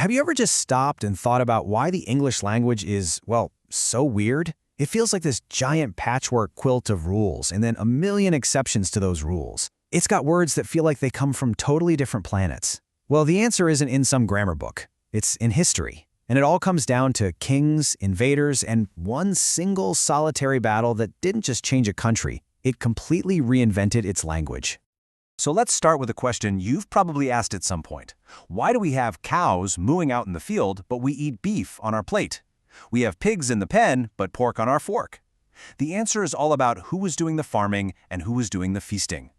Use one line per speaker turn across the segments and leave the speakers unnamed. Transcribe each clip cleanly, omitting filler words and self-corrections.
have you ever just stopped and thought about why the English language is, well, so weird? It feels like this giant patchwork quilt of rules and then a million exceptions to those rules. It's got words that feel like they come from totally different planets. Well, the answer isn't in some grammar book. It's in history. And it all comes down to kings, invaders, and one single solitary battle that didn't just change a country. It completely reinvented its language. So let's start with a question you've probably asked at some point. Why do we have cows mooing out in the field, but we eat beef on our plate? We have pigs in the pen, but pork on our fork. The answer is all about who was doing the farming and who was doing the feasting.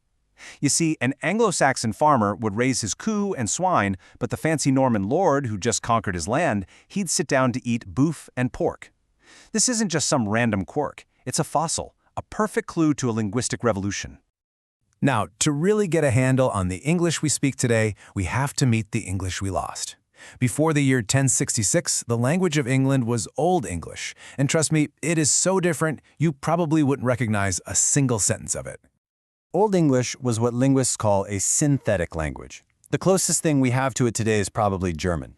You see, an Anglo-Saxon farmer would raise his coo and swine, but the fancy Norman lord who just conquered his land, he'd sit down to eat boeuf and pork. This isn't just some random quirk. It's a fossil, a perfect clue to a linguistic revolution.
Now, to really get a handle on the English we speak today, we have to meet the English we lost. Before the year 1066, the language of England was Old English, and trust me, it is so different you probably wouldn't recognize a single sentence of it.
Old English was what linguists call a synthetic language. The closest thing we have to it today is probably German.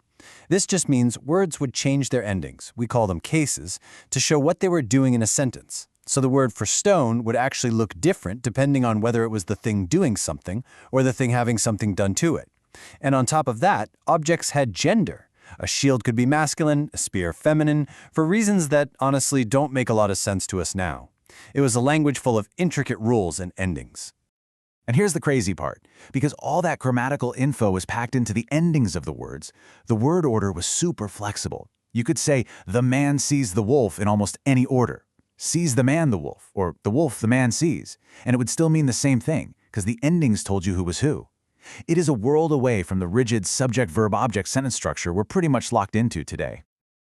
This just means words would change their endings, we call them cases, to show what they were doing in a sentence. So the word for stone would actually look different depending on whether it was the thing doing something or the thing having something done to it. And on top of that, objects had gender. A shield could be masculine, a spear feminine, for reasons that honestly don't make a lot of sense to us now. It was a language full of intricate rules and endings.
And here's the crazy part. Because all that grammatical info was packed into the endings of the words, the word order was super flexible. You could say, the man sees the wolf in almost any order. Sees the man the wolf, or the wolf the man sees, and it would still mean the same thing, because the endings told you who was who. It is a world away from the rigid subject-verb-object sentence structure we're pretty much locked into today.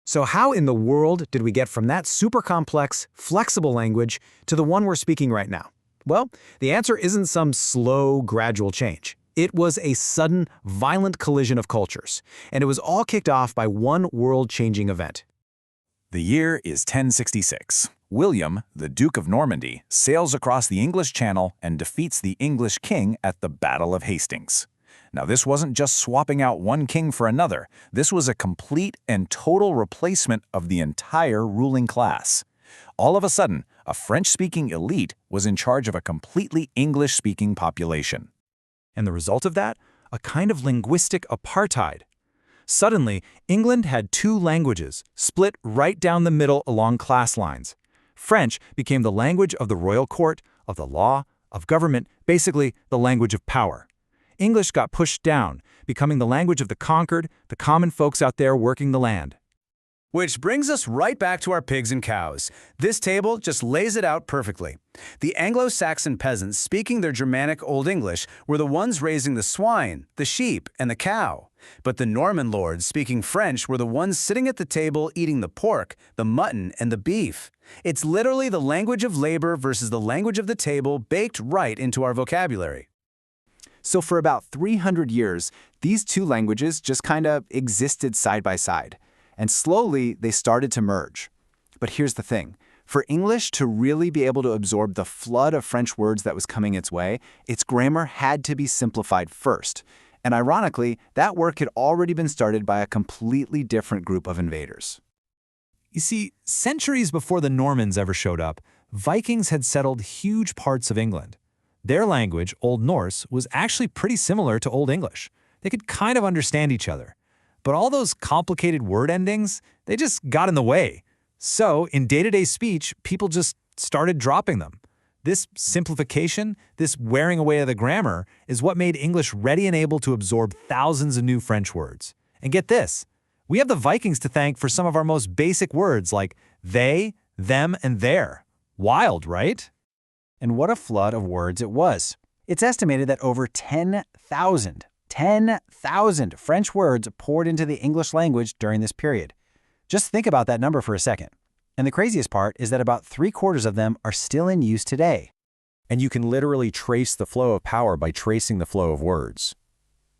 So how in the world did we get from that super complex, flexible language to the one we're speaking right now? Well, the answer isn't some slow, gradual change. It was a sudden, violent collision of cultures, and it was all kicked off by one world-changing event.
The year is 1066. William, the Duke of Normandy, sails across the English Channel and defeats the English king at the Battle of Hastings. Now, this wasn't just swapping out one king for another. This was a complete and total replacement of the entire ruling class. All of a sudden, a French-speaking elite was in charge of a completely English-speaking population.
And the result of that? A kind of linguistic apartheid. Suddenly, England had two languages, split right down the middle along class lines. French became the language of the royal court, of the law, of government, basically the language of power. English got pushed down, becoming the language of the conquered, the common folks out there working the land.
Which brings us right back to our pigs and cows. This table just lays it out perfectly. The Anglo-Saxon peasants speaking their Germanic Old English were the ones raising the swine, the sheep, and the cow. But the Norman lords speaking French were the ones sitting at the table eating the pork, the mutton, and the beef. It's literally the language of labor versus the language of the table baked right into our vocabulary.
So for about 300 years, these two languages just kind of existed side by side. And slowly, they started to merge. But here's the thing. For English to really be able to absorb the flood of French words that was coming its way, its grammar had to be simplified first. And ironically, that work had already been started by a completely different group of invaders.
You see, centuries before the Normans ever showed up, Vikings had settled huge parts of England. Their language, Old Norse, was actually pretty similar to Old English. They could kind of understand each other. But all those complicated word endings, they just got in the way. So, in day-to-day speech, people just started dropping them. This simplification, this wearing away of the grammar, is what made English ready and able to absorb thousands of new French words. And get this, we have the Vikings to thank for some of our most basic words like they, them, and their. Wild, right?
And what a flood of words it was. It's estimated that over 10,000 French words poured into the English language during this period. Just think about that number for a second. And the craziest part is that about 3/4 of them are still in use today.
And you can literally trace the flow of power by tracing the flow of words.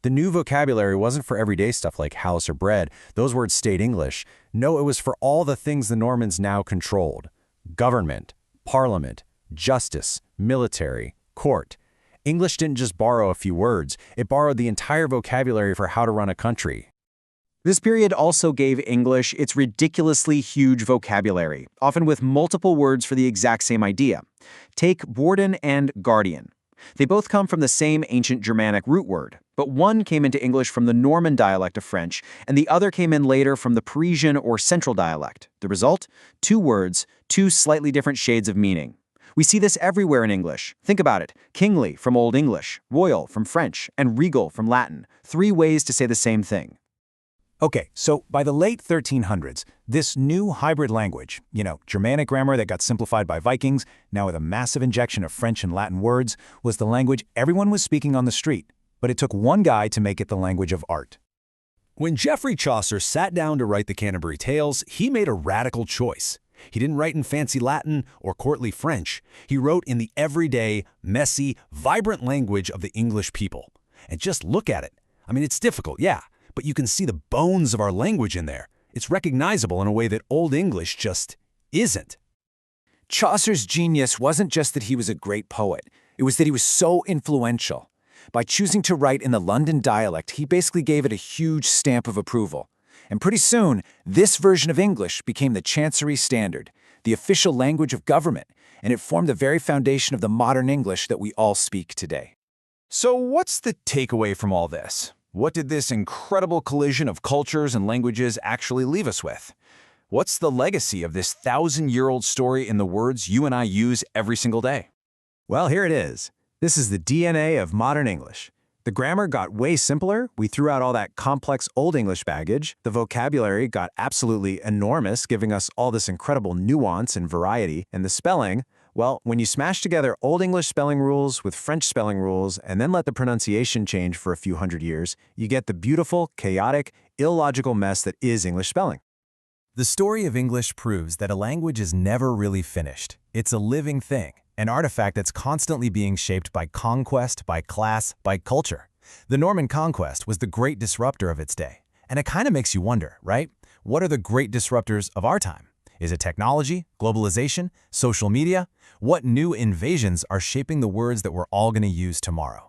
The new vocabulary wasn't for everyday stuff like house or bread. Those words stayed English. No, it was for all the things the Normans now controlled. Government, parliament, justice, military, court. English didn't just borrow a few words, it borrowed the entire vocabulary for how to run a country. This period also gave English its ridiculously huge vocabulary, often with multiple words for the exact same idea. Take warden and guardian. They both come from the same ancient Germanic root word, but one came into English from the Norman dialect of French, and the other came in later from the Parisian or Central dialect. The result? Two words, two slightly different shades of meaning. We see this everywhere in English. Think about it. Kingly from Old English, royal from French, and regal from Latin. Three ways to say the same thing.
Okay, so by the late 1300s, this new hybrid language, Germanic grammar that got simplified by Vikings, now with a massive injection of French and Latin words, was the language everyone was speaking on the street. But it took one guy to make it the language of art.
When Geoffrey Chaucer sat down to write the Canterbury Tales, he made a radical choice. He didn't write in fancy Latin or courtly French. He wrote in the everyday, messy, vibrant language of the English people. And just look at it. I mean, it's difficult, yeah, but you can see the bones of our language in there. It's recognizable in a way that Old English just isn't.
Chaucer's genius wasn't just that he was a great poet. It was that he was so influential. By choosing to write in the London dialect, he basically gave it a huge stamp of approval. And pretty soon, this version of English became the Chancery Standard, the official language of government, and it formed the very foundation of the modern English that we all speak today.
So what's the takeaway from all this? What did this incredible collision of cultures and languages actually leave us with? What's the legacy of this 1,000-year-old story in the words you and I use every single day?
Well, here it is. This is the DNA of modern English. The grammar got way simpler, we threw out all that complex Old English baggage, the vocabulary got absolutely enormous, giving us all this incredible nuance and variety, and the spelling, well, when you smash together Old English spelling rules with French spelling rules and then let the pronunciation change for a few hundred years, you get the beautiful, chaotic, illogical mess that is English spelling.
The story of English proves that a language is never really finished. It's a living thing, an artifact that's constantly being shaped by conquest, by class, by culture. The Norman conquest was the great disruptor of its day. And it kind of makes you wonder, right? What are the great disruptors of our time? Is it technology, globalization, social media? What new invasions are shaping the words that we're all going to use tomorrow?